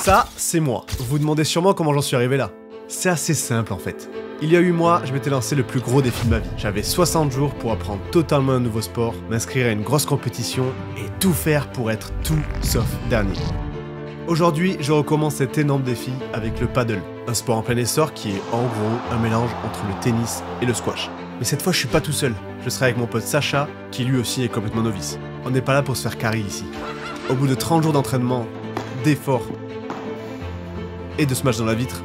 Ça, c'est moi. Vous vous demandez sûrement comment j'en suis arrivé là. C'est assez simple en fait. Il y a 8 mois, je m'étais lancé le plus gros défi de ma vie. J'avais 60 jours pour apprendre totalement un nouveau sport, m'inscrire à une grosse compétition et tout faire pour être tout sauf dernier. Aujourd'hui, je recommence cet énorme défi avec le paddle, un sport en plein essor qui est en gros un mélange entre le tennis et le squash. Mais cette fois, je suis pas tout seul. Je serai avec mon pote Sacha, qui lui aussi est complètement novice. On n'est pas là pour se faire carrer ici. Au bout de 30 jours d'entraînement, d'efforts et de se match dans la vitre,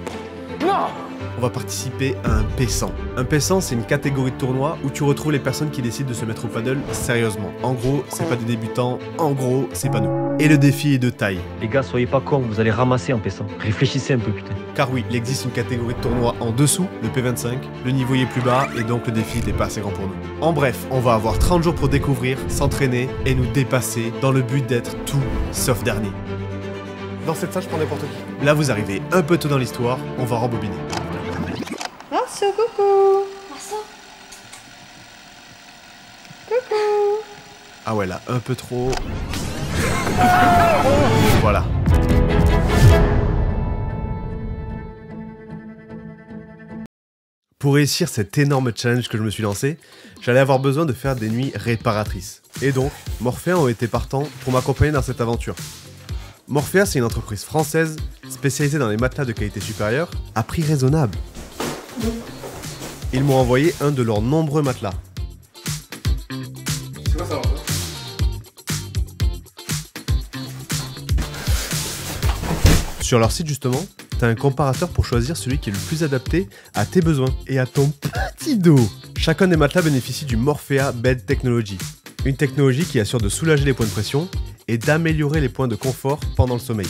on va participer à un P100. Un P100, c'est une catégorie de tournoi où tu retrouves les personnes qui décident de se mettre au paddle sérieusement. En gros, c'est pas des débutants, en gros, c'est pas nous. Et le défi est de taille. Les gars, soyez pas cons, vous allez ramasser en P100. Réfléchissez un peu, putain. Car oui, il existe une catégorie de tournoi en dessous, le P25, le niveau y est plus bas et donc le défi n'est pas assez grand pour nous. En bref, on va avoir 30 jours pour découvrir, s'entraîner et nous dépasser dans le but d'être tout sauf dernier. Dans cette salle, je prends n'importe qui. Là, vous arrivez un peu tôt dans l'histoire, on va rembobiner. Marceau, coucou. Marceau. Coucou. Ah ouais, là, un peu trop. Voilà. Pour réussir cet énorme challenge que je me suis lancé, j'allais avoir besoin de faire des nuits réparatrices. Et donc, Morphea ont été partants pour m'accompagner dans cette aventure. Morphea, c'est une entreprise française spécialisée dans les matelas de qualité supérieure à prix raisonnable. Ils m'ont envoyé un de leurs nombreux matelas. C'est quoi ça? Sur leur site justement, t'as un comparateur pour choisir celui qui est le plus adapté à tes besoins et à ton petit dos. Chacun des matelas bénéficie du Morphea Bed Technology, une technologie qui assure de soulager les points de pression et d'améliorer les points de confort pendant le sommeil.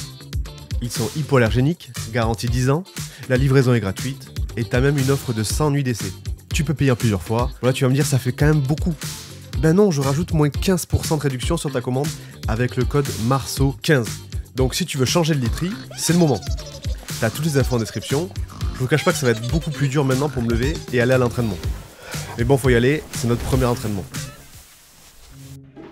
Ils sont hypoallergéniques, garantis 10 ans, la livraison est gratuite et t'as même une offre de 100 nuits d'essai. Tu peux payer en plusieurs fois. Voilà, tu vas me dire ça fait quand même beaucoup. Ben non, je rajoute moins 15% de réduction sur ta commande avec le code MARCEAU15. Donc si tu veux changer de literie, c'est le moment. T'as toutes les infos en description. Je vous cache pas que ça va être beaucoup plus dur maintenant pour me lever et aller à l'entraînement. Mais bon, faut y aller, c'est notre premier entraînement.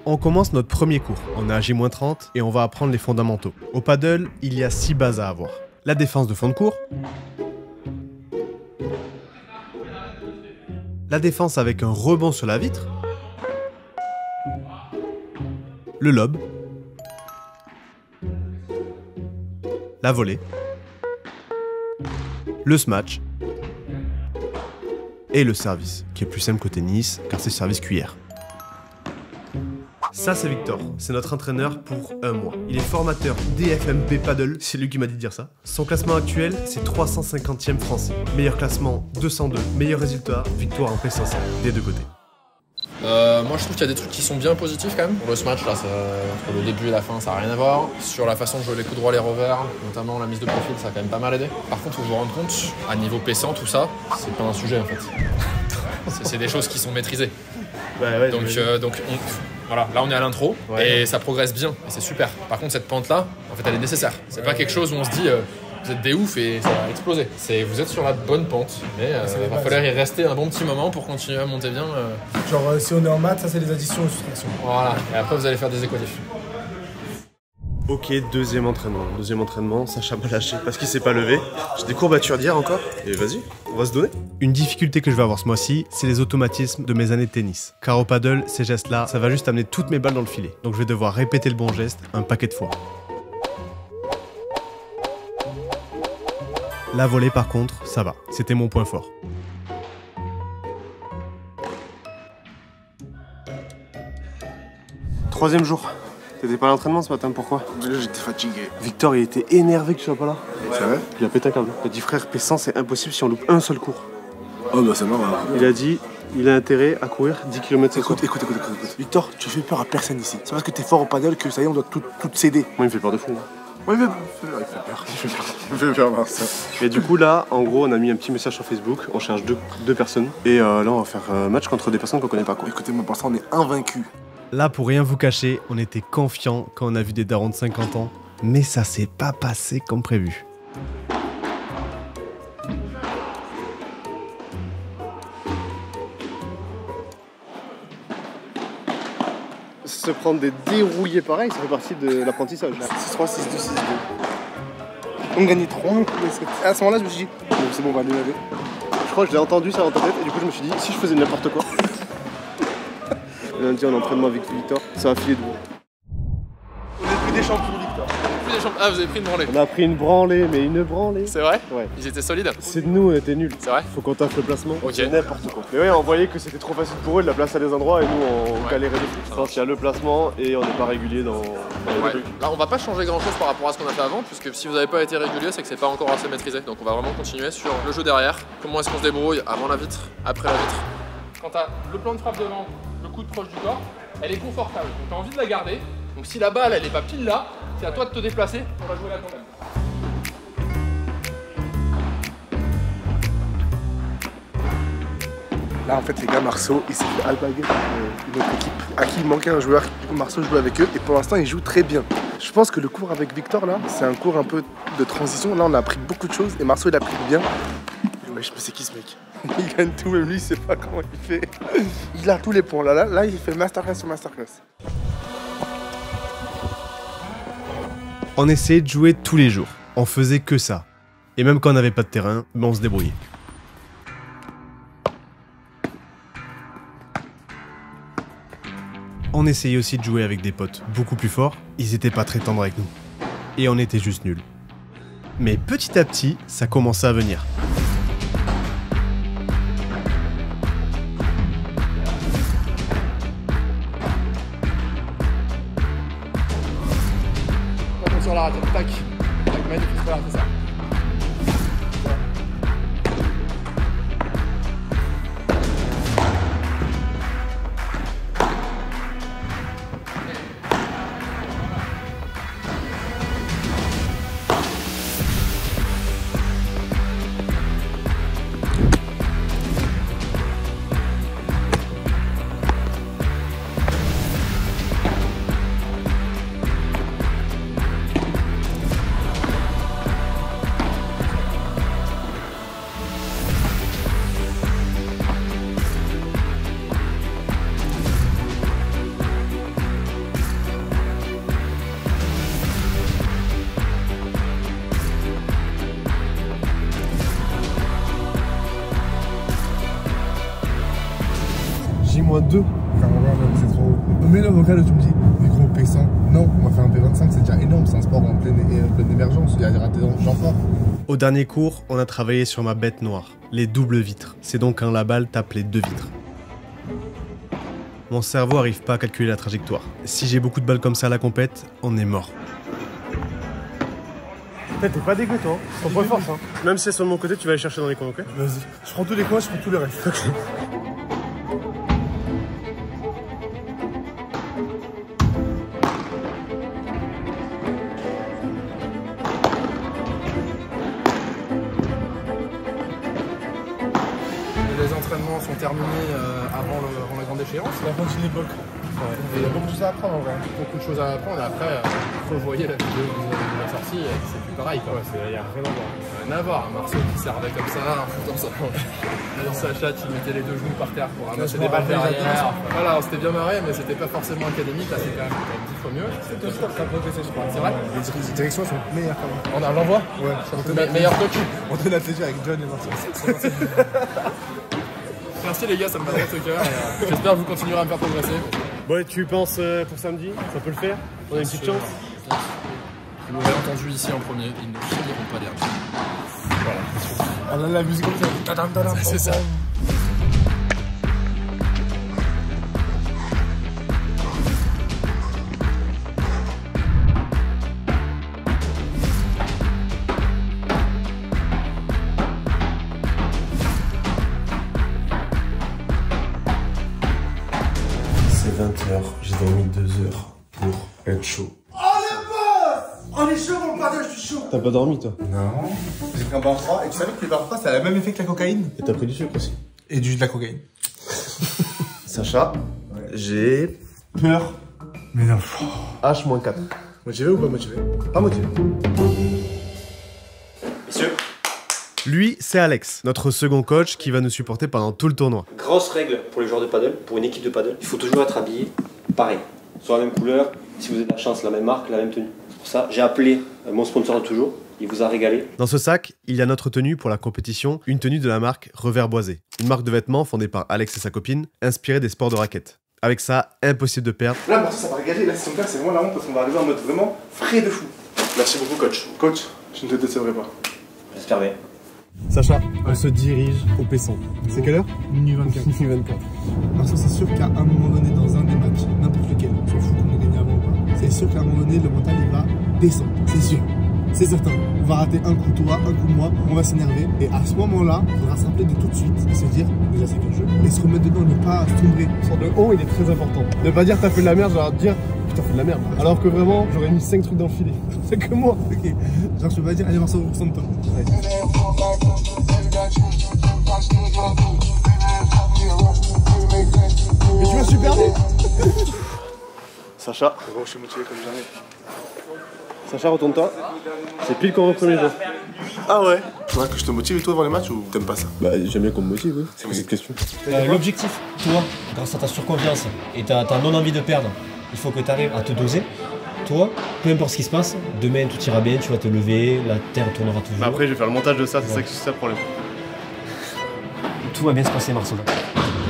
On commence notre premier cours. On est à J-30 et on va apprendre les fondamentaux. Au paddle, il y a 6 bases à avoir. La défense de fond de cours. La défense avec un rebond sur la vitre. Le lob. La volée. Le smash. Et le service, qui est plus simple qu'au tennis, car c'est service cuillère. Ça c'est Victor, c'est notre entraîneur pour un mois. Il est formateur DFMP Paddle, c'est lui qui m'a dit de dire ça. Son classement actuel, c'est 350e français. Meilleur classement, 202. Meilleur résultat, victoire en P500, des deux côtés. Moi je trouve qu'il y a des trucs qui sont bien positifs quand même. Pour le smash là, entre le début et la fin ça n'a rien à voir. Sur la façon de jouer les coups droits, les revers, notamment la mise de profil, ça a quand même pas mal aidé. Par contre, faut vous rendre compte, à niveau P100, tout ça, c'est pas un sujet en fait. C'est des choses qui sont maîtrisées. Ouais, donc voilà, là on est à l'intro et ça progresse bien et c'est super. Par contre cette pente là, en fait elle est nécessaire. C'est pas quelque chose où on se dit vous êtes des oufs et ça va exploser. Vous êtes sur la bonne pente, mais il va falloir y rester un bon petit moment pour continuer à monter bien. Genre si on est en maths, ça c'est les additions et soustractions. Voilà, et après vous allez faire des équatifs. Ok, deuxième entraînement, Sacha m'a lâché parce qu'il s'est pas levé. J'ai des courbatures d'hier encore, et vas-y, on va se donner. Une difficulté que je vais avoir ce mois-ci, c'est les automatismes de mes années de tennis. Car au paddle, ces gestes-là, ça va juste amener toutes mes balles dans le filet. Donc je vais devoir répéter le bon geste un paquet de fois. La volée par contre, ça va, c'était mon point fort. Troisième jour. T'étais pas à l'entraînement ce matin, pourquoi? J'étais fatigué. Victor, il était énervé que tu sois pas là. C'est vrai? Il a pété un câble. Il a dit frère, P100 c'est impossible si on loupe un seul cours. Oh bah c'est normal. Il a dit, il a intérêt à courir 10 km ce soir. Écoute. Victor, tu fais peur à personne ici. C'est parce que t'es fort au paddle que ça y est, on doit tout céder. Moi il me fait peur de fou. Oui, mais il fait peur, ça. Et du coup là, en gros, on a mis un petit message sur Facebook, on cherche deux personnes. Et là on va faire un match contre des personnes qu'on connaît pas quoi. Écoutez-moi, pour ça on est invaincus. Là, pour rien vous cacher, on était confiants quand on a vu des darons de 50 ans, mais ça s'est pas passé comme prévu. Se prendre des dérouillés pareils, ça fait partie de l'apprentissage. 6-3, 6-2, 6-2. On gagnait 3-1. Et à ce moment-là, je me suis dit, bon, c'est bon, on va les laver. Je crois que je l'ai entendu ça dans ta tête et du coup je me suis dit si je faisais n'importe quoi. Lundi en entraînement avec Victor, ça va filer de vous. On est plus des champions, Victor. Plus des champions. Ah, vous avez pris une branlée. On a pris une branlée, mais une branlée. C'est vrai? Ouais. Ils étaient solides? C'est de nous, on était nuls. C'est vrai? Faut qu'on taffe le placement. Ok. C'est n'importe quoi. Mais ouais, on voyait que c'était trop facile pour eux de la placer à des endroits et nous on galérait des trucs. Je pense qu'il y a le placement et on n'est pas régulier dans les trucs. Là, on va pas changer grand chose par rapport à ce qu'on a fait avant, puisque si vous n'avez pas été régulier, c'est que c'est pas encore assez maîtrisé. Donc on va vraiment continuer sur le jeu derrière. Comment est-ce qu'on se débrouille avant la vitre, après la vitre. Quand tu as le plan de frappe devant, le coude proche du corps, elle est confortable. Donc tu as envie de la garder. Donc si la balle elle est pas pile là, c'est à toi de te déplacer pour la jouer là quand même. Là, en fait, les gars, Marceau, il s'est fait alpaguer par une autre équipe à qui il manquait un joueur. Marceau joue avec eux et pour l'instant, il joue très bien. Je pense que le cours avec Victor, là, c'est un cours un peu de transition. Là, on a appris beaucoup de choses et Marceau, il a appris bien. Ouais, je sais c'est qui ce mec. Il gagne tout, même lui, il sait pas comment il fait. Il a tous les points. Là, il fait masterclass sur masterclass. On essayait de jouer tous les jours. On faisait que ça. Et même quand on n'avait pas de terrain, ben on se débrouillait. On essayait aussi de jouer avec des potes beaucoup plus forts, ils étaient pas très tendres avec nous. Et on était juste nuls. Mais petit à petit, ça commençait à venir. Attention à la rate, tac. Tac, magnifique, voilà, c'est ça. J-2. Enfin, ouais, c'est trop. Mais le vocal où tu me dis, micro P100, non, on va faire un P25, c'est déjà énorme, c'est un sport en pleine émergence, il y a des ratés gens forts. Au dernier cours, on a travaillé sur ma bête noire, les doubles vitres. C'est donc quand la balle tape les deux vitres. Mon cerveau arrive pas à calculer la trajectoire. Si j'ai beaucoup de balles comme ça à la compète, on est mort. T'es pas dégueu toi, ton point fort ça. Même si c'est sur mon côté, tu vas aller chercher dans les coins, ok? Vas-y, je prends tous les coins, je prends tout le reste. Okay. Les entraînements sont terminés avant la grande échéance. On va continuer l'époque. Il y a beaucoup de choses à apprendre en vrai. Beaucoup de choses à apprendre. Après, faut voyer la vidéo que vous avez sortie, c'est plus pareil. Il y a rien à voir. Rien à voir. Marceau qui servait comme ça, en foutant ça. Dans sa chatte, il mettait les deux genoux par terre pour ramasser des balles derrière. Voilà, on s'était bien marré, mais c'était pas forcément académique. Là, c'est quand même 10 fois mieux. Ça a progressé, je crois. C'est vrai? Les directions sont meilleures quand même. On l'envoie? Ouais. Meilleur coach. On donne la TG avec John et Marcel. Merci les gars, ça me fait au cœur. J'espère que vous continuerez à me faire progresser. Bon, tu penses pour samedi? Ça peut le faire? On a une petite chance? Vous m'avez entendu ici en premier, ils ne finiront pas derniers. Voilà. On a la musique comme ça. C'est ça. C'est 20h, j'ai dormi 2 heures pour être chaud. On est chaud mon paddle, je suis chaud. T'as pas dormi toi? Non. J'ai pris un bar froid et tu savais que le bar froid ça a le même effet que la cocaïne? Et t'as pris du sucre aussi? Et de la cocaïne. Sacha, j'ai peur. Mais non. H-4. Motivé ou pas motivé? Pas motivé. Messieurs, Lui, c'est Alex, notre second coach qui va nous supporter pendant tout le tournoi. Grosse règle pour les joueurs de paddle, pour une équipe de paddle, il faut toujours être habillé pareil, sur la même couleur, si vous avez de la chance, la même marque, la même tenue. Pour ça, j'ai appelé mon sponsor de toujours, Il vous a régalé. Dans ce sac, il y a notre tenue pour la compétition, une tenue de la marque Revers Boisé. Une marque de vêtements fondée par Alex et sa copine, inspirée des sports de raquettes. Avec ça, impossible de perdre. Là, Marceau, ça va régaler. Là, si on perd, c'est vraiment la honte parce qu'on va arriver en mode vraiment frais de fou. Merci beaucoup, coach. Coach, je ne te décevrai pas. J'espère bien. Sacha, on se dirige au Pesson. C'est quelle heure? Minuit 24. Minuit 24. Marceau, c'est sûr qu'à un moment donné, dans un des matchs, n'importe lequel, je m'en fous qu'on ait gagné avant ou pas, c'est sûr qu'à un moment donné, le mental, il va descendre. C'est sûr. C'est certain. On va rater un coup toi, un coup moi, on va s'énerver. Et à ce moment-là, il faudra se rappeler de tout de suite et se dire, déjà c'est qu'un jeu. Et se remettre dedans, ne pas sombrer. Sur le haut, il est très important. Ne pas dire t'as fait de la merde, genre dire putain, fait de la merde. Alors que vraiment, j'aurais mis 5 trucs dans le filet. C'est que moi. Ok. Genre, je peux pas dire, allez, Marceau, concentre-toi. Ouais. Mais tu m'as super vite. Sacha. Bon, je suis motivé comme jamais. Sacha, retourne-toi. C'est pile comme au premier jour. Ah ouais? Faudrait que je te motive toi avant les matchs ou t'aimes pas ça? Bah, j'aime bien qu'on me motive, oui. C'est quoi cette question? L'objectif, toi, grâce à ta surconfiance et ta non-envie de perdre, il faut que tu arrives à te doser. Toi, peu importe ce qui se passe, demain tout ira bien, tu vas te lever, la terre tournera toujours. Bah après, je vais faire le montage de ça, c'est ça le problème. Tout va bien se passer, Marceau.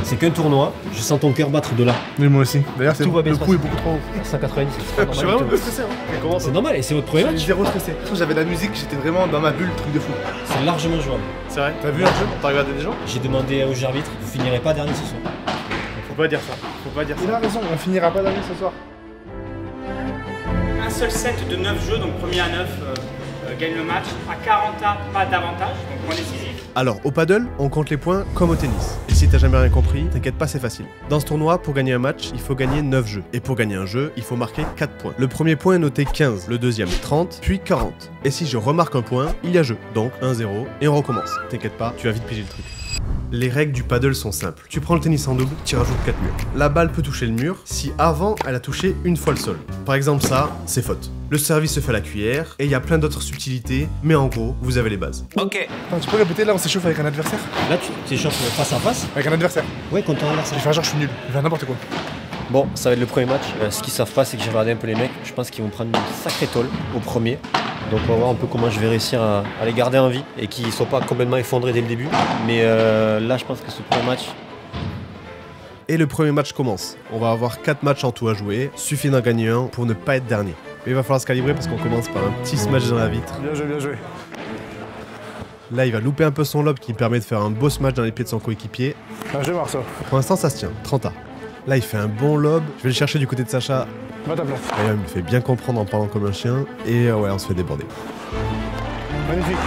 C'est qu'un tournoi, je sens ton cœur battre de là. Oui, moi aussi. D'ailleurs, Tout va bien le se coup est passer. beaucoup trop haut. 190, c'est Je suis normal. vraiment stressé, hein. C'est normal et c'est votre premier Je suis match. zéro stressé. J'avais de la musique, j'étais vraiment dans ma bulle, truc de fou. C'est largement jouable. C'est vrai? T'as vu un jeu? T'as regardé des gens? J'ai demandé au jeu arbitre, vous finirez pas dernier ce soir. Faut pas dire ça. Faut pas dire Il ça. a raison, on finira pas d'année ce soir. Un seul set de 9 jeux, donc premier à 9 gagne le match. À 40A, pas d'avantage, donc point décisif. Alors, au paddle, on compte les points comme au tennis. Et si t'as jamais rien compris, t'inquiète pas, c'est facile. Dans ce tournoi, pour gagner un match, il faut gagner 9 jeux. Et pour gagner un jeu, il faut marquer 4 points. Le premier point est noté 15, le deuxième 30, puis 40. Et si je remarque un point, il y a jeu. Donc 1-0, et on recommence. T'inquiète pas, tu vas vite piger le truc. Les règles du paddle sont simples. Tu prends le tennis en double, tu rajoutes 4 murs. La balle peut toucher le mur si avant elle a touché une fois le sol. Par exemple ça, c'est faute. Le service se fait à la cuillère, et il y a plein d'autres subtilités, mais en gros, vous avez les bases. Ok. Attends, tu peux répéter, là on s'échauffe avec un adversaire? Là, tu t'échauffes face à face. Avec un adversaire. Ouais, contre ton Je adversaire. vais faire genre je suis nul. Je vais faire n'importe quoi. Bon, ça va être le premier match. Ce qu'ils savent pas, c'est que j'ai regardé un peu les mecs. Je pense qu'ils vont prendre une sacrée tôle au premier. Donc on va voir un peu comment je vais réussir à les garder en vie et qu'ils ne soient pas complètement effondrés dès le début. Mais là, je pense que ce premier match... Et le premier match commence. On va avoir 4 matchs en tout à jouer, suffit d'en gagner un pour ne pas être dernier. Mais il va falloir se calibrer parce qu'on commence par un petit smash dans la vitre. Bien joué, bien joué. Là, il va louper un peu son lob qui me permet de faire un beau smash dans les pieds de son coéquipier. Bien joué, Marceau. Pour l'instant, ça se tient, 30A. Là, il fait un bon lob. Je vais le chercher du côté de Sacha. Va ta place. D'ailleurs, il me fait bien comprendre en parlant comme un chien. Et ouais, on se fait déborder. Magnifique.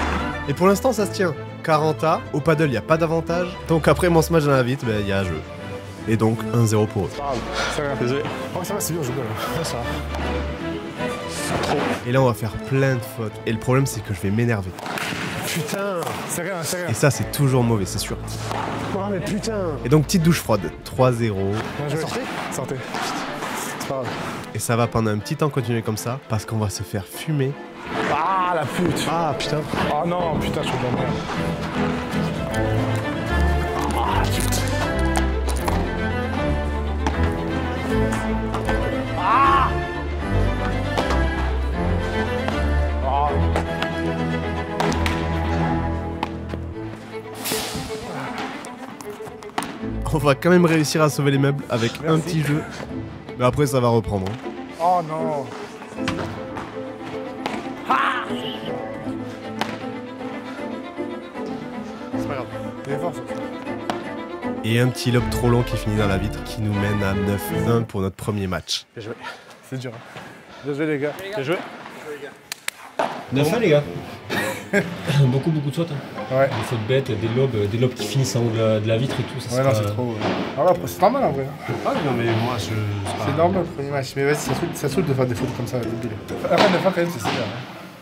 Et pour l'instant, ça se tient. 40A. Au paddle, il n'y a pas d'avantage. Donc après mon smash dans la vitre, il y a un jeu. Et donc 1-0 pour eux. Ça va. Désolé. Oh, ça va, c'est bien, je rigole. Ça va. Et là, on va faire plein de fautes. Et le problème, c'est que je vais m'énerver. Putain. C'est rien, c'est rien. Et ça, c'est toujours mauvais, c'est sûr. Oh, mais putain. Et donc, petite douche froide. 3-0. Bien joué. Sortez. C'est pas grave. Et ça va pendant un petit temps continuer comme ça. Parce qu'on va se faire fumer. Ah, la pute. Ah, putain. Oh non, putain, je suis de la merde. On va quand même réussir à sauver les meubles avec un petit jeu. Mais après, ça va reprendre. Oh non. C'est pas grave. Il est fort, ça. Et un petit lob trop long qui finit dans la vitre qui nous mène à 9-1 pour notre premier match. Bien joué. C'est dur. Bien joué, les gars. Bien joué. 9-1 les gars. beaucoup de fautes. Hein. Ouais. Des fautes bêtes, des lobes qui finissent en haut de la vitre et tout. Ça, Ouais, non, c'est trop. Ah ouais, c'est normal en vrai. Ah non, mais moi, C'est normal le premier match. Mais vas-y, ça saoule de faire des fautes comme ça. Après, 9 ans, quand même, c'est sévère.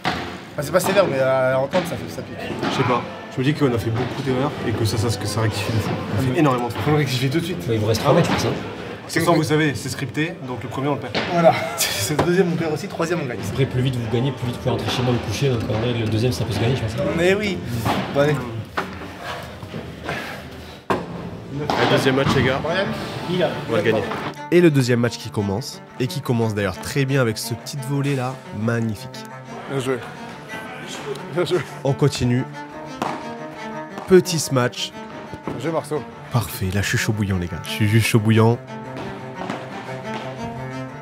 Enfin, c'est pas sévère, mais à entendre, ça pique. Je sais pas. Je me dis qu'on a fait beaucoup d'erreurs et que ça rectifie de fou. On a fait énormément de Faut le rectifier tout de suite. Il vous reste 3 matchs, je pense. Hein. C'est comme vous savez, c'est scripté, donc le premier on le perd. Voilà. C'est le deuxième, on perd aussi. Troisième, on gagne. Après, plus vite vous gagnez, plus vite vous pouvez rentrer chez moi vous coucher. Donc en vrai, le deuxième, ça peut se gagner, je pense. Mais oui. Bon, allez. Le deuxième match, les gars, on va le gagner. Et le deuxième match qui commence, et qui commence d'ailleurs très bien avec ce petit volet là, magnifique. Bien joué. Bien joué. On continue. Petit smash. Bien joué, Marceau. Parfait, là je suis chaud bouillant les gars. Je suis juste chaud bouillant.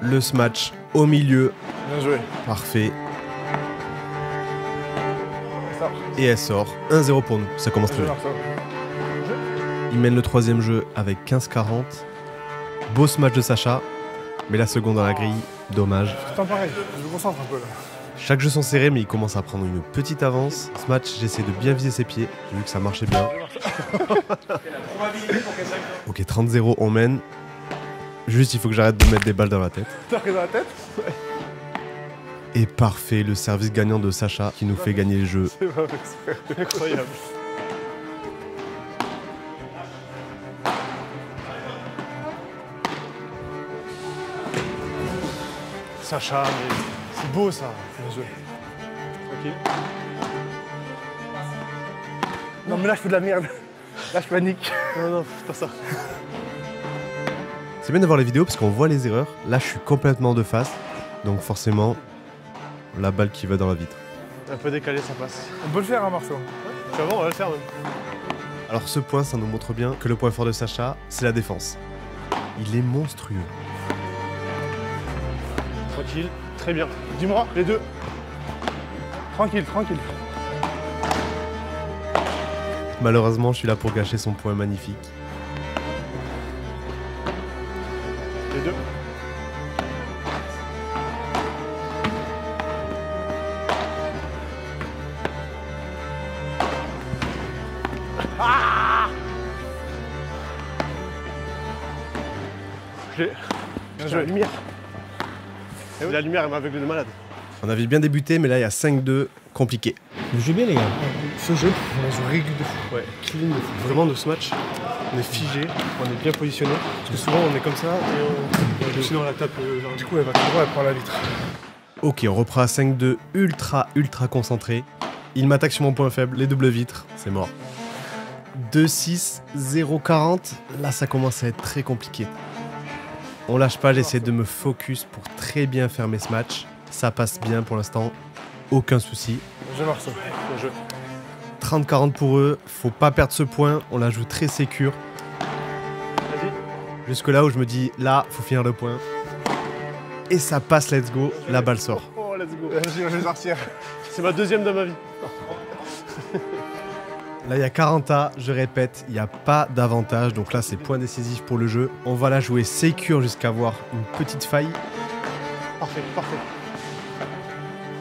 Le smash au milieu. Bien joué. Parfait. Ça. Et elle sort. 1-0 pour nous. Ça commence Bien très joué, bien. Marceau. Il mène le troisième jeu avec 15-40. Beau smash de Sacha. Mais la seconde dans la grille. Dommage. Tout le temps pareil. Je me concentre un peu là. Chaque jeu sont serrés, mais il commence à prendre une petite avance. Ce match, j'essaie de bien viser ses pieds. J'ai vu que ça marchait bien. Ok, 30-0, on mène. Juste, il faut que j'arrête de mettre des balles dans la tête. T'as pris dans la tête? Et parfait, le service gagnant de Sacha qui nous fait gagner le jeu. C'est pas vrai, c'est incroyable. Sacha, mais c'est beau ça. Bien joué. Tranquille. Non mais là je fais de la merde. Là je panique. Non, c'est pas ça. C'est bien d'avoir les vidéos parce qu'on voit les erreurs. Là, je suis complètement de face. Donc forcément, la balle qui va dans la vitre. Un peu décalé, ça passe. On peut le faire, hein, Marceau. Tu vas voir, on va le faire même. Alors ce point, ça nous montre bien que le point fort de Sacha, c'est la défense. Il est monstrueux. Tranquille, très bien. Dis-moi, les deux. Tranquille, tranquille. Malheureusement, je suis là pour gâcher son point magnifique. Les deux. Ah! Bien joué. La lumière. Et oui. La lumière, elle m'a aveuglé de malade. On avait bien débuté, mais là, il y a 5-2, compliqué. Vous jouez bien, les gars. Ce jeu, on a joué règle de fou. Ouais, clean de fou. Vraiment, de ce match, on est figé, on est bien positionné. Parce que souvent, on est comme ça et sinon, on la tape. Du coup, elle va tout droit, elle prend la vitre. Ok, on reprend à 5-2, ultra concentré. Il m'attaque sur mon point faible, les doubles vitres, c'est mort. 2-6, 0-40, là, ça commence à être très compliqué. On lâche pas, j'essaie de me focus pour très bien fermer ce match. Ça passe bien pour l'instant, aucun souci. Bien joué, Marceau. Bien joué. 30-40 pour eux, faut pas perdre ce point, on la joue très sécure. Vas-y. Jusque là où je me dis, là, faut finir le point. Et ça passe, let's go, la balle sort. Oh, let's go. Vas-y, je vais sortir. C'est ma deuxième de ma vie. Là, il y a 40A, je répète, il n'y a pas d'avantage. Donc là, c'est point décisif pour le jeu. On va la jouer sécure jusqu'à avoir une petite faille. Parfait, parfait.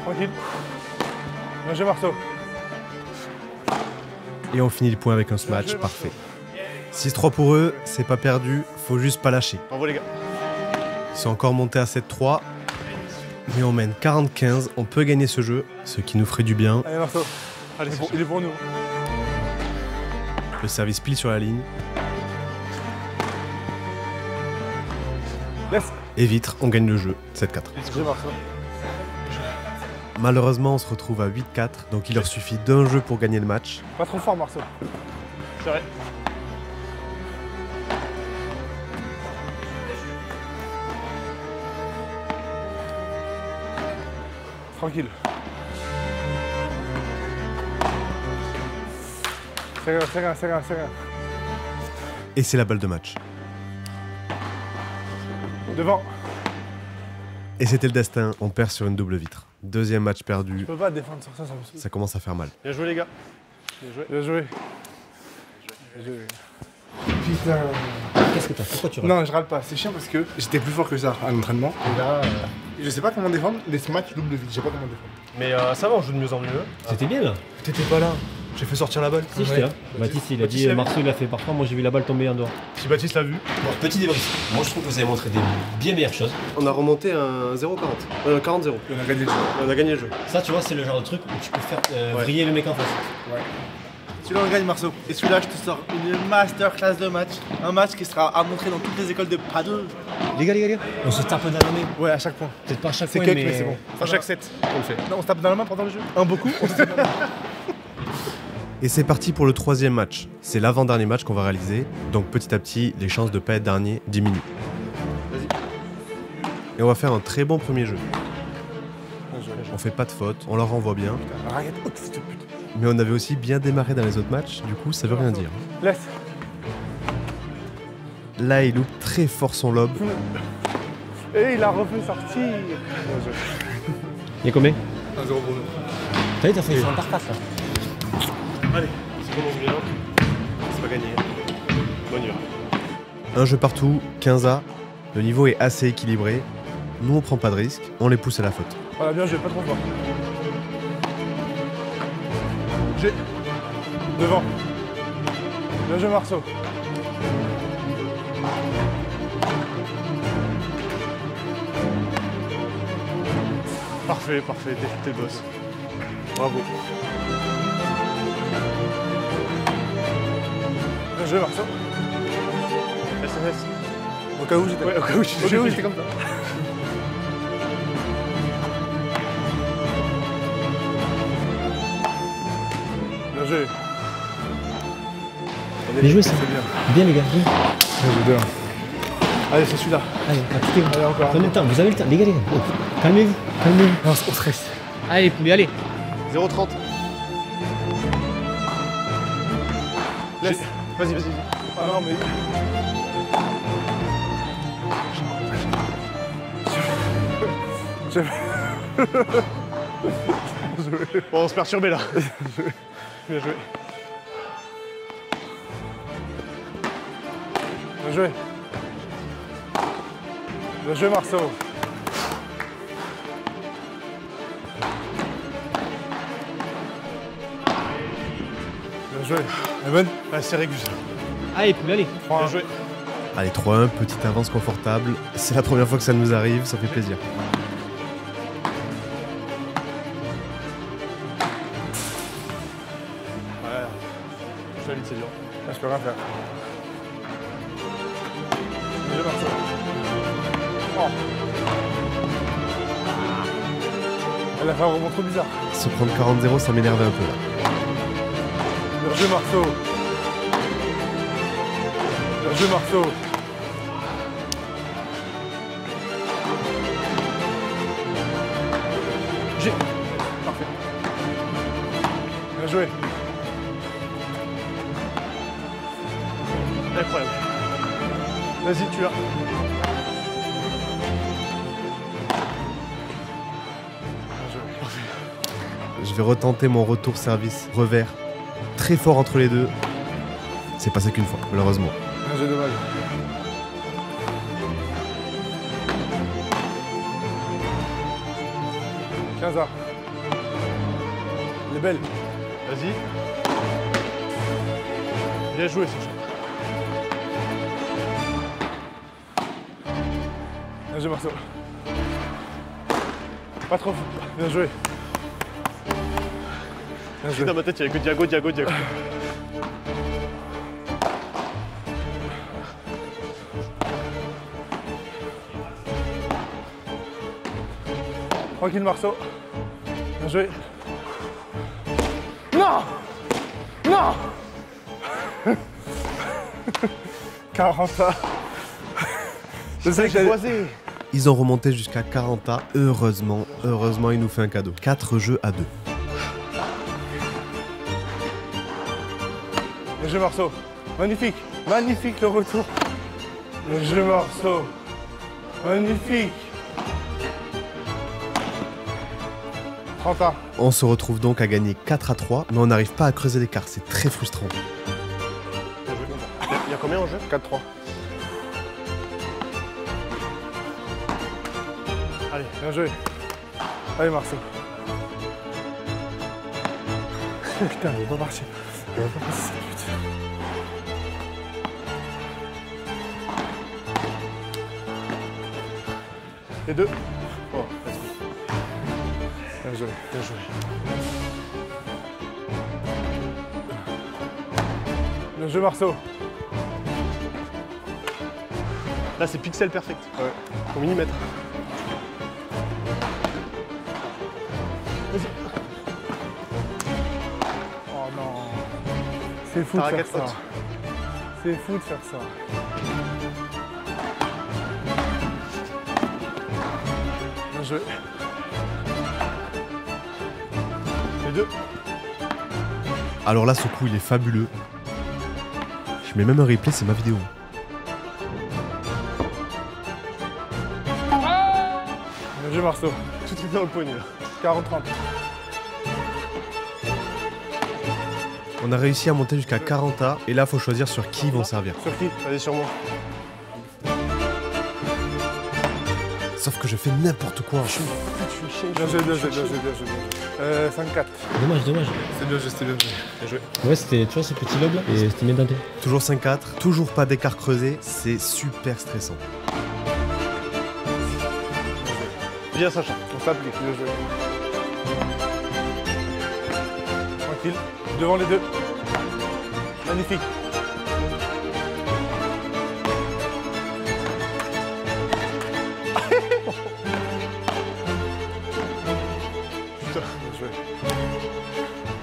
Tranquille. Bien joué, Marceau. Et on finit le point avec un smash, parfait. 6-3 pour eux, c'est pas perdu, faut juste pas lâcher. Bravo les gars. Ils sont encore montés à 7-3. Mais on mène 40-15, on peut gagner ce jeu, ce qui nous ferait du bien. Allez Marceau. Allez, il est pour nous. Le service pile sur la ligne. Laisse. Et vitre, on gagne le jeu, 7-4. Bien Marceau. Malheureusement, on se retrouve à 8-4, donc il leur suffit d'un jeu pour gagner le match. Pas trop fort Marceau. C'est vrai. Tranquille. C'est rien, c'est rien, c'est rien, c'est rien. Et c'est la balle de match. Devant. Et c'était le destin, on perd sur une double vitre. Deuxième match perdu, Je peux pas défendre sur ça, ça me saoule. ça commence à faire mal. Bien joué les gars. Bien joué. Bien joué. Bien joué. Putain. Qu'est-ce que t'as? Pourquoi tu râles? Non, je râle pas. C'est chiant parce que j'étais plus fort que ça à l'entraînement. Et là, je sais pas comment défendre. Les matchs double vite, je sais pas comment défendre. Mais ça va, on joue de mieux en mieux. C'était bien là. T'étais pas là, j'ai fait sortir la balle. Si, j'étais là. Baptiste, il a dit, Marceau, il a fait parfois. Moi, j'ai vu la balle tomber en dehors. Si Baptiste l'a vu. Bon, petit débrief. Moi, je trouve que vous avez montré des bien meilleures choses. On a remonté un 0-40. 40-0. On a gagné le jeu. On a gagné le jeu. Ça, tu vois, c'est le genre de truc où tu peux faire vriller le mec en face. Ouais. Celui-là on gagne Marceau. Et celui-là je te sors une masterclass de match. Un match qui sera à montrer dans toutes les écoles de paddle. Les gars, on se tape dans la main. Ouais, à chaque point. Peut-être pas à chaque C'est point, cake, mais mais c'est bon. À chaque set, on le fait. Non, on se tape dans la main pendant le jeu. Un beaucoup, on se tape dans la main. Et c'est parti pour le troisième match. C'est l'avant-dernier match qu'on va réaliser. Donc petit à petit, les chances de ne pas être dernier diminuent. Vas-y. Et on va faire un très bon premier jeu. On fait pas de faute, on leur renvoie bien. Arrête, oh, fils de pute. Mais on avait aussi bien démarré dans les autres matchs, du coup ça veut rien dire. Laisse. Là il loupe très fort son lob. Et il a refait sortir. Il y a combien? 1-0 pour nous. T'as vu, t'as fait une par-passe là. Allez, ça commence bien. C'est pas gagné. Bonne heure. Un jeu partout, 15A. Le niveau est assez équilibré. Nous on prend pas de risque, on les pousse à la faute. Voilà, bien joué, pas trop fort. J'ai. Devant. Bien joué, Marceau. Parfait, parfait, t'es boss. Bravo. Bien joué, Marceau. SMS. Au cas où j'étais. Ouais, au cas où j'étais comme ça. Bien joué. Bien joué ça. Bien les gars. Bien. Bien joué. Allez, c'est celui-là. Allez, appliquez-vous. Allez, encore. Prenez le temps, vous avez le temps. Les gars. Oh, calmez-vous, calmez-vous. Non, on stresse. Allez, poulet, allez. 0,30. Laisse. Vas-y. Ah non, mais. Bon, on se perturbait là. Bien joué. Bien joué. Bien joué, Marceau. Bien joué. Evan. Ouais, c'est régus. Allez, poulet, allez. Bien joué. Allez, 3-1, petite avance confortable. C'est la première fois que ça nous arrive, ça fait plaisir. Ouais. Solide, c'est dur. Là, je peux rien faire. Bien joué, Marceau. Oh. Elle a fait un rebond trop bizarre. Se prendre 40-0, ça m'énervait un peu là. Bien joué, Marceau. Bien joué, Marceau. J'ai. Parfait. Bien joué. Incroyable. Vas-y, tu l'as. Je vais retenter mon retour service revers. Très fort entre les deux. C'est passé qu'une fois, malheureusement. Bien joué, dommage. Quinze. Elle est belle. Vas-y. Bien joué, c'est chaud. Bien joué, Marceau. Pas trop. Bien joué. Bien joué. Dans ma tête, il n'y avait que Diago. Tranquille, Marceau. Bien joué. Non! 40A. Je sais que j'allais... Ils ont remonté jusqu'à 40A. Heureusement, il nous fait un cadeau. 4 jeux à 2. Bien joué, Marceau. Magnifique le retour. Bien joué, Marceau. Magnifique. 30A. On se retrouve donc à gagner 4-3, mais on n'arrive pas à creuser l'écart. C'est très frustrant. Il y a combien en jeu? 4-3. Allez, bien joué. Allez, Marceau. Putain, il va pas marcher. Il va pas passer cette pute. Les deux. Oh, vas-y. Bien joué. Bien joué, Marceau. Là, c'est pixel perfect. Ouais. Au millimètre. Vas-y. Oh non. C'est fou de faire ça. C'est fou de faire ça. Bien joué. Les deux. Alors là, ce coup, il est fabuleux. Je mets même un replay, c'est ma vidéo. Bien joué Marceau. Tout est dans le poignet là. 40-30. On a réussi à monter jusqu'à 40A et là, faut choisir sur qui ils vont servir. Sur qui? Vas-y, sur moi. Sauf que je fais n'importe quoi. Bien joué, bien joué, bien joué, bien joué. 5-4. Dommage, dommage. C'était bien joué, c'était bien joué. Bien joué. Ouais, c'était, tu vois, ce petit lobe là, et c'était bien tenté. Toujours 5-4, toujours pas d'écart creusé, c'est super stressant. Bien Sacha, on s'applique, bien joué. Tranquille, devant les deux. Magnifique. Putain, bien joué.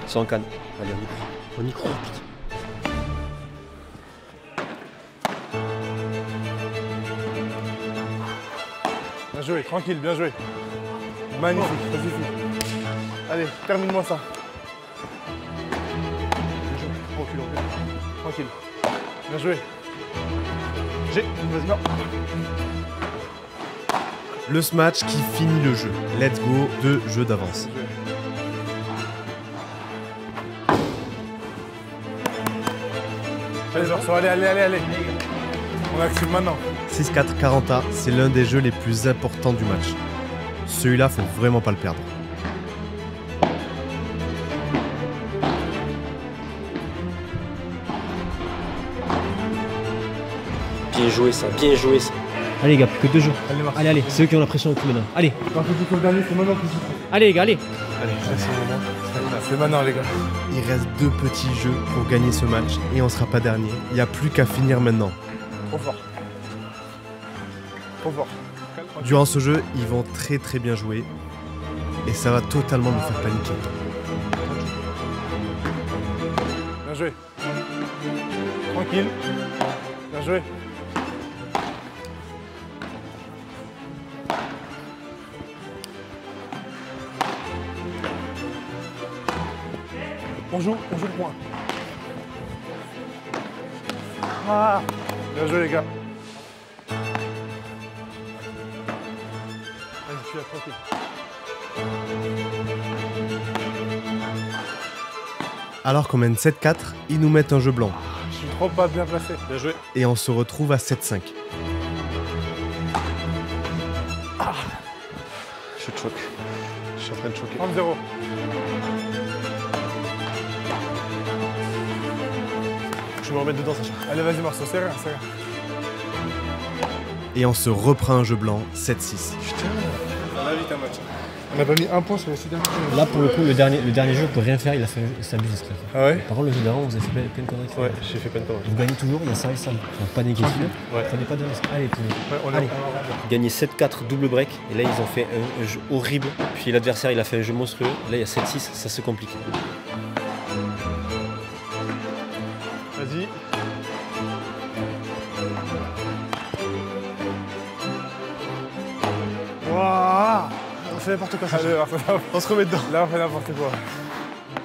C'est en canne. Allez, on y croit, putain. Bien joué, tranquille, bien joué. Magnifique, ça suffit. Allez, termine-moi ça. Tranquille, tranquille. Bien joué. Vas-y, non. Le smash qui finit le jeu. Let's go, 2 jeux d'avance. Allez, Marceau, allez, allez, allez, allez. On active maintenant. 6-4 40A, c'est l'un des jeux les plus importants du match. Celui-là, faut vraiment pas le perdre. Bien joué ça, bien joué ça. Allez les gars, plus que 2 jeux. Allez, Marceau. Allez, allez, c'est eux qui ont la pression au coup maintenant. Allez. Par contre, le dernier, c'est maintenant que Allez les gars, allez. Allez, c'est le moment. C'est maintenant, les gars. Il reste 2 petits jeux pour gagner ce match et on sera pas dernier. Il n'y a plus qu'à finir maintenant. Trop fort. Trop fort. Durant ce jeu, ils vont très bien jouer et ça va totalement me faire paniquer. Bien joué. Tranquille. Bien joué. On joue le point. Ah, bien joué les gars. Allez, je suis là, tranquille. Alors qu'on mène 7-4, ils nous mettent un jeu blanc. Je suis trop pas bien placé. Bien joué. Et on se retrouve à 7-5. Je te choque. Je suis en train de choquer. 30-0. Je me remets dedans, Sacha. Allez, vas-y, Marceau, c'est rien, c'est rien. Et on se reprend un jeu blanc, 7-6. Putain, ça va vite un match. On n'a pas mis un point sur les 6 derniers. Là pour le coup, le dernier jeu, on peut rien faire, il s'est abusé ce qu'il a fait. Ah ouais? Par contre, le jeu d'avant, vous avez fait plein de conneries. Ouais, j'ai fait plein de conneries. Vous gagnez toujours, il y a ça et ça. Donc paniquez dessus. Ouais. Prenez pas de risque. Allez, Ouais, allez. Gagné 7-4 double break. Et là, ils ont fait un jeu horrible. Puis l'adversaire, il a fait un jeu monstrueux. Là, il y a 7-6, ça se complique. Vas-y. Waouh! On fait n'importe quoi. Allez, on se remet dedans. Là, on fait n'importe quoi.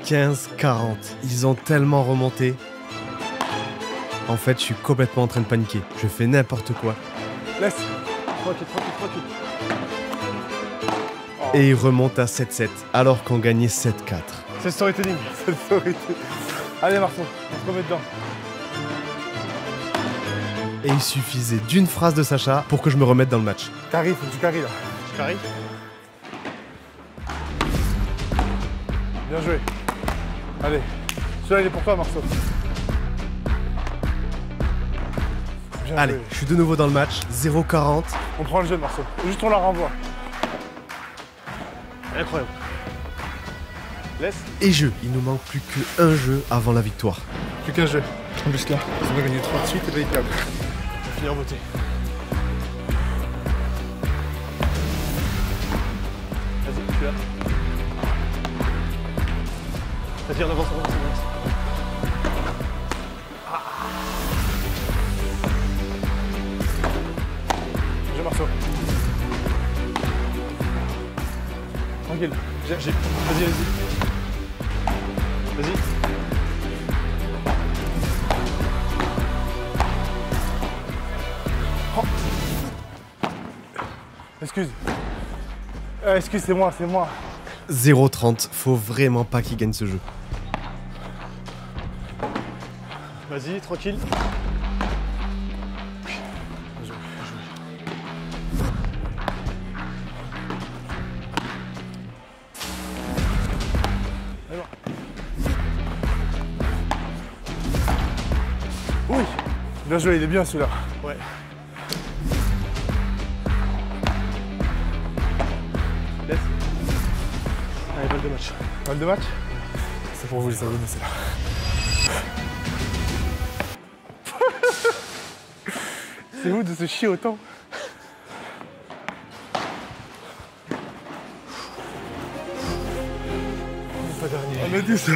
15-40. Ils ont tellement remonté. En fait, je suis complètement en train de paniquer. Je fais n'importe quoi. Laisse. Tranquille, tranquille, tranquille. Oh. Et ils remontent à 7-7, alors qu'on gagnait 7-4. C'est le storytelling. C'est le storytelling. Allez, Marceau, on se remet dedans. Et il suffisait d'une phrase de Sacha pour que je me remette dans le match. Carry, faut que tu carry là. Tu carry? Bien joué. Allez. Celui-là, il est pour toi, Marceau. Bien Allez, joué. je suis de nouveau dans le match. 0-40. On prend le jeu, Marceau. Juste on la renvoie. Incroyable. Laisse. Et jeu. Il nous manque plus qu'un jeu avant la victoire. Plus qu'un jeu. En plus là, si on va gagner 3 de suite, et bien il perd. On va finir en beauté. Vas-y, je suis là. Vas-y, on avance, on avance, on avance. J'ai Marceau. Tranquille. Vas-y, vas-y. Excuse. Excuse, c'est moi. 0-30, faut vraiment pas qu'il gagne ce jeu. Vas-y, tranquille. Oui, bien joué, il est bien celui-là. Ouais. Laisse. Allez, balle de match. Balle de match? C'est pour vous les abonnés, c'est là. C'est où de se chier autant? On n'est pas dernier. On est tous.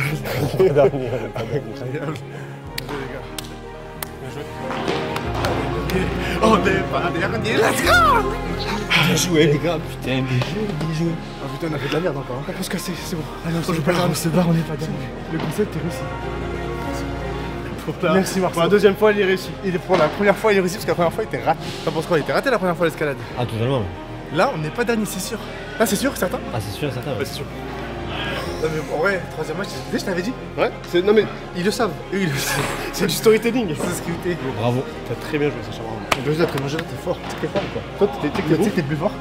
On n'est pas dernier. Incroyable. On n'est pas dernier, let's go! Bien joué les gars, putain, bien joué. Ah putain, on a fait de la merde encore. On peut se casser, c'est bon. Allez, on se barre, on n'est pas dernier. Le concept est réussi. Merci Marcel. Pour la deuxième fois, il est réussi. Pour la première fois, il est réussi parce que la première fois, il était raté. T'en penses quoi? Il était raté la première fois l'escalade? Ah, totalement. Là, on n'est pas dernier, c'est sûr. Là, c'est sûr, certain? Ah, c'est sûr, certain. Ouais, c'est sûr. Non, mais en vrai, troisième match, je t'avais dit. Ouais. Non, mais ils le savent. Eux, ils le savent. C'est du storytelling. C'est scripté. Bravo. T'as très bien joué, Sacha. Bravo. Bien joué, très bien joué, t'es fort. T'es fort, quoi. Toi, t'es plus fort.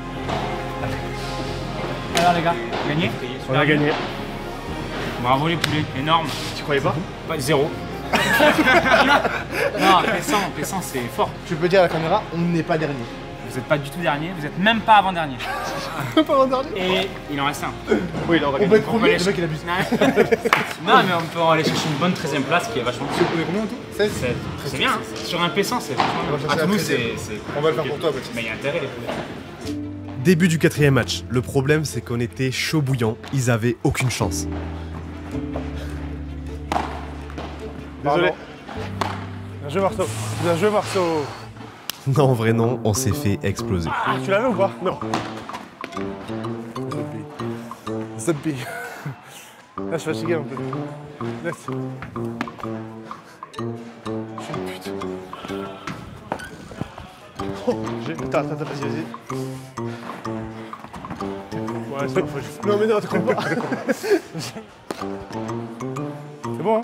Alors, les gars, gagné? On a gagné. Bravo, les poulets. Énorme. Tu croyais pas? Pas zéro. Non, P100, c'est fort. Tu peux dire à la caméra, on n'est pas dernier. Vous n'êtes pas du tout dernier, vous n'êtes même pas avant-dernier. Pas avant-dernier? Et il en reste un. Oui, là, on peut être premier, le mec il abuse. Non, mais on peut aller chercher une bonne 13e place qui est vachement cool. On est combien en tout? 16. C'est bien, hein. Sur un P100, c'est vachement bien. À Toulouse, c'est. On va le faire pour toi, Baptiste. Mais il y a intérêt, les poulets. Début du 4e match. Le problème, c'est qu'on était chaud bouillant. Ils avaient aucune chance. Désolé. Bien joué, Marceau. Bien joué, Marceau. Non, en vrai, non, on s'est fait exploser. Ah, tu l'avais ou pas? Non. Zumbi. Là, je suis fatigué un peu. Laisse. Je suis une pute. Oh, attends, vas-y. Ouais, c'est pas juste. Non, mais non, tu comprends pas. C'est bon, hein?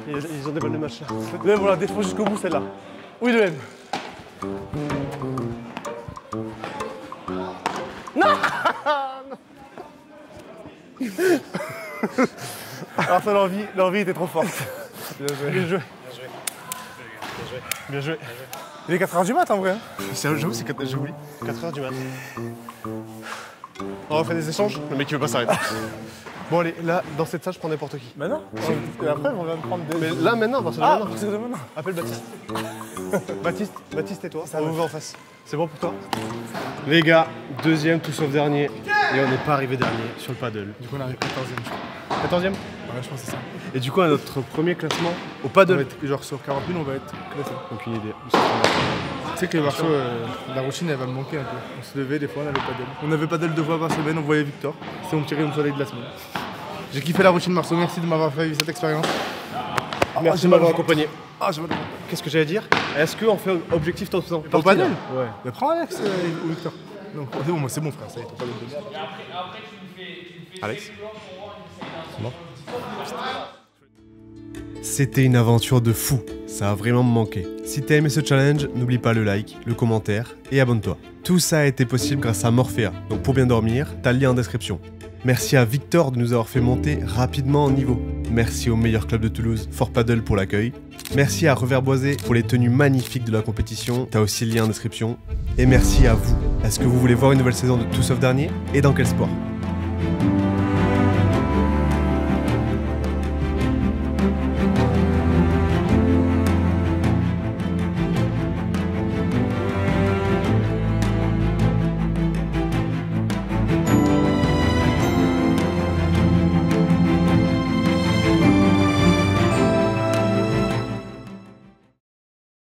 Ils ont des balles de match là. Le M, on la défend jusqu'au bout celle-là. Oui, le M. Non. Alors ça, l'envie était trop forte. Bien joué. Bien joué. Il est 4h du mat en vrai. Hein. J'avoue, c'est 4h, j'oublie. 4h du mat. On va faire des échanges, le mec il veut pas s'arrêter. Bon allez, là, dans cette salle, je prends n'importe qui. Maintenant? Et après, on va prendre des... Mais là, maintenant, parce que maintenant. Appelle Baptiste. Baptiste et toi, on vous va en face. C'est bon pour toi? Les gars, deuxième, tout sauf dernier. Et on n'est pas arrivé dernier sur le paddle. Du coup, on arrive 14e, je crois. 14e? Ouais, je pense que c'est ça. Et du coup, à notre premier classement au paddle, genre sur 40 000, on va être classé. Aucune idée. Tu sais que Marceau, la routine, elle va me manquer un peu. On se levait, des fois, on avait paddle. On avait paddle 2 fois par semaine, on voyait Victor. C'est mon petit rayon de soleil de la semaine. J'ai kiffé la routine, Marceau. Merci de m'avoir fait cette expérience. Merci de m'avoir accompagné. Qu'est-ce que j'allais dire? Est-ce qu'on fait objectif temps faisant? Pour paddle? Ouais. Mais prends Alex ou Victor. Non, c'est bon, moi c'est bon frère, ça y est, t'as pas de Alex? C'est bon? C'était une aventure de fou, ça a vraiment me manqué. Si t'as aimé ce challenge, n'oublie pas le like, le commentaire et abonne-toi. Tout ça a été possible grâce à Morphea, donc pour bien dormir, t'as le lien en description. Merci à Victor de nous avoir fait monter rapidement en niveau. Merci au meilleur club de Toulouse, Fort Paddle pour l'accueil. Merci à Revers Boisé pour les tenues magnifiques de la compétition, t'as aussi le lien en description. Et merci à vous. Est-ce que vous voulez voir une nouvelle saison de Tout sauf dernier? Et dans quel sport?